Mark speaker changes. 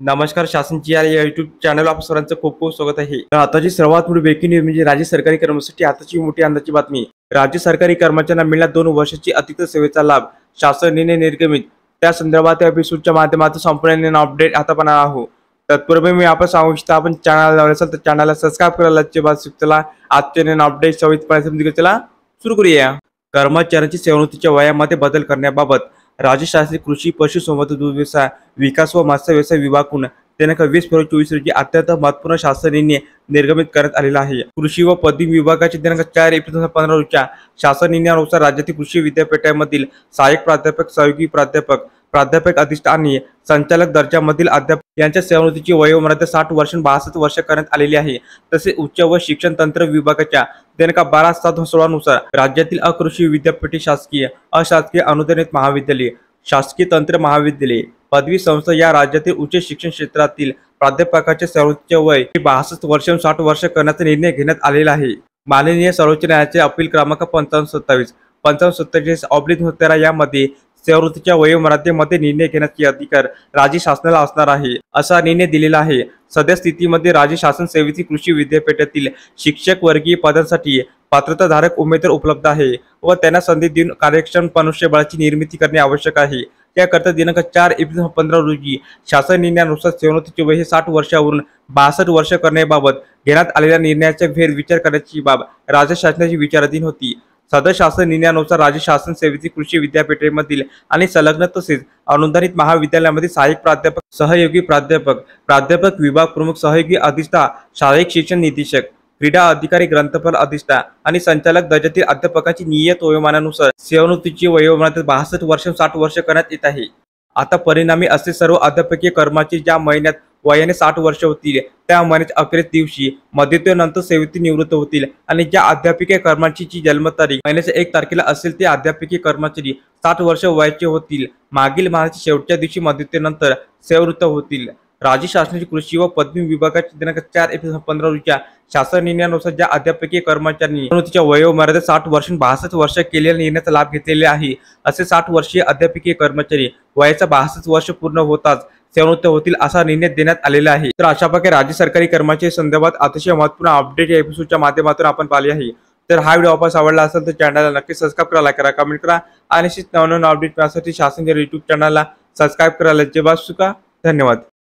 Speaker 1: नमस्कार. शासनची या YouTube channel आप सर्वांचं खूप खूप स्वागत आहे. तर आताची सर्वात मोठी ब्रेकिंग न्यूज म्हणजे राज्य सरकारी कर्मचाऱ्यांसाठी आताची मोठी आनंदाची बातमी. राज्य सरकारी कर्मचाऱ्यांना मिळणार 2 वर्षाची अतिरिक्त सेवेचा लाभ. शासन निर्णय निर्गमित. त्या संदर्भात एपिसोडच्या माध्यमातून संपूर्ण अपडेट आता पाहणार आहोत. तत्पूर्वी मी आपण सांगू इच्छितो, आपण चॅनल लावले असेल तर चॅनलला सबस्क्राईब करायला बाद चला आजचे अपडेट सविस्तरपणे समजून चला सुरू करूया. कर्मचाऱ्यांची सेवानिवृत्तीच्या वयामध्ये बदल करण्याबाबत राज्य शासनाचे कृषी पशुसंवर्धन दूध व्यवसाय विकास व मत्स्य व्यवसाय विभागाकडून दिनांक 20 फेब्रुवारी 2024 रोजी अत्यंत महत्त्वपूर्ण शासन निर्णय निर्गमित करण्यात आलेला आहे. कृषी व पदवी विभागाच्या दिनांक 4 एप्रिल 2015 रोजीच्या शासन निर्णयानुसार राज्यातील कृषी विद्यापीठांमधील सहाय्यक प्राध्यापक, सहयोगी प्राध्यापक, प्राध्यापक अधिष्ठ आणि संचालक दर्जामधील अध्यापक यांच्या सेवानिवृत्तीची वयोमर्यादा 60 वर्षांहून 62 वर्ष करण्यात आलेली आहे. तसेच उच्च व शिक्षण तंत्र विभागाच्या दिनांक 12/7/16 नुसार राज्यातील अकृषी विद्यापीठे, शासकीय, अशासकीय, अनुदानित महाविद्यालय, शासकीय तंत्र महाविद्यालय, पदवी संस्था या राज्यातील उच्च शिक्षण क्षेत्रातील प्राध्यापकाचे सेवानिवृत्तीचे वय 62 वर्षांहून 60 वर्ष करण्याचा निर्णय घेण्यात आलेला आहे. माननीय सर्वोच्च न्यायालयाचे अपील क्रमांक 5527 5547/13 यामध्ये सेवानिवृत्तीच्या वयोमर्यादेमध्ये निर्णय घेण्याचे अधिकार राज्य शासनाला असणार आहे, असा निर्णय दिलेला आहे. सध्या स्थितीमध्ये राज्य शासन सेवेतील कृषी विद्यापीठातील शिक्षक वर्गीय पदांसाठी पात्रताधारक उमेदवार उपलब्ध आहे व त्यांना संधी देऊन कार्यक्षम मनुष्यबळाची निर्मिती करणे आवश्यक आहे. त्याकरता दिनांक 4 एप्रिल 2015 रोजी शासन निर्णयानुसार सेवानिवृत्तीचे वय 60 वर्षावरून 62 वर्ष करण्याबाबत घेण्यात आलेल्या निर्णयाचा फेरविचार करण्याची बाब राज्य शासनाची विचाराधीन होती. सदर शासन निर्णयानुसार राज्य शासन सेवेतील कृषी विद्यापीठांमधील आणि संलग्न तसेच अनुदानित महाविद्यालयामध्ये सहाय्यक प्राध्यापक, सहयोगी प्राध्यापक, प्राध्यापक, विभाग प्रमुख, सहयोगी अधिष्ठा, शालेय शिक्षण निदेशक, क्रीडा अधिकारी, ग्रंथपाल अधिष्ठा आणि संचालक दर्जातील अध्यापकांची नियत वयोमानानुसार सेवानिवृत्तीची वयोमर्यादा 62 वर्षांहून 60 वर्ष करण्यात येत आहे. आता परिणामी असे सर्व अध्यापकीय कर्मचारी ज्या महिन्यात वयाने 60 वर्ष होतील त्या महिन्याच्या अखेरीस दिवशी मध्यंतरानंतर सेवेतून निवृत्त होतील आणि ज्या अध्यापकीय कर्मचाऱ्याची जन्मतारीख महिन्याच्या 1 तारखेला असेल ते अध्यापकीय कर्मचारी 60 वर्ष वयाचे होतील मागील महिन्याच्या शेवटच्या दिवशी मध्यंतरानंतर सेवानिवृत्त होतील. राज्य शासनाची कृषी व पदवी विभागाच्या दिनांक 4 एप्रिल 2015 रोजीच्या शासन निर्णयानुसार ज्या अध्यापकीय कर्मचाऱ्यांनी सेवानिवृत्तीच्या वयोमर्यादा 60 वर्षांहून 62 वर्ष केलेल्या निर्णयाचा लाभ घेतलेले आहे असे 60 वर्षीय अध्यापकीय कर्मचारी वयाचा 62 वर्ष पूर्ण होताच सेवानिवृत्त होतील असा निर्णय देण्यात आलेला आहे. तर अशा प्रकारे राज्य सरकारी कर्मचारी संदर्भात अतिशय महत्त्वपूर्ण अपडेट या एपिसोडच्या माध्यमातून आपण पाहिले आहे. तर हा व्हिडिओ आपल्याला आवडला असेल तर चॅनलला नक्की सबस्क्राईब करा, लाईक करा, कमेंट करा आणि नवनवीन अपडेट मिळण्यासाठी शासनाच्या YouTube चॅनलला सबस्क्राईब करायला अजिबात विसरू नका. धन्यवाद.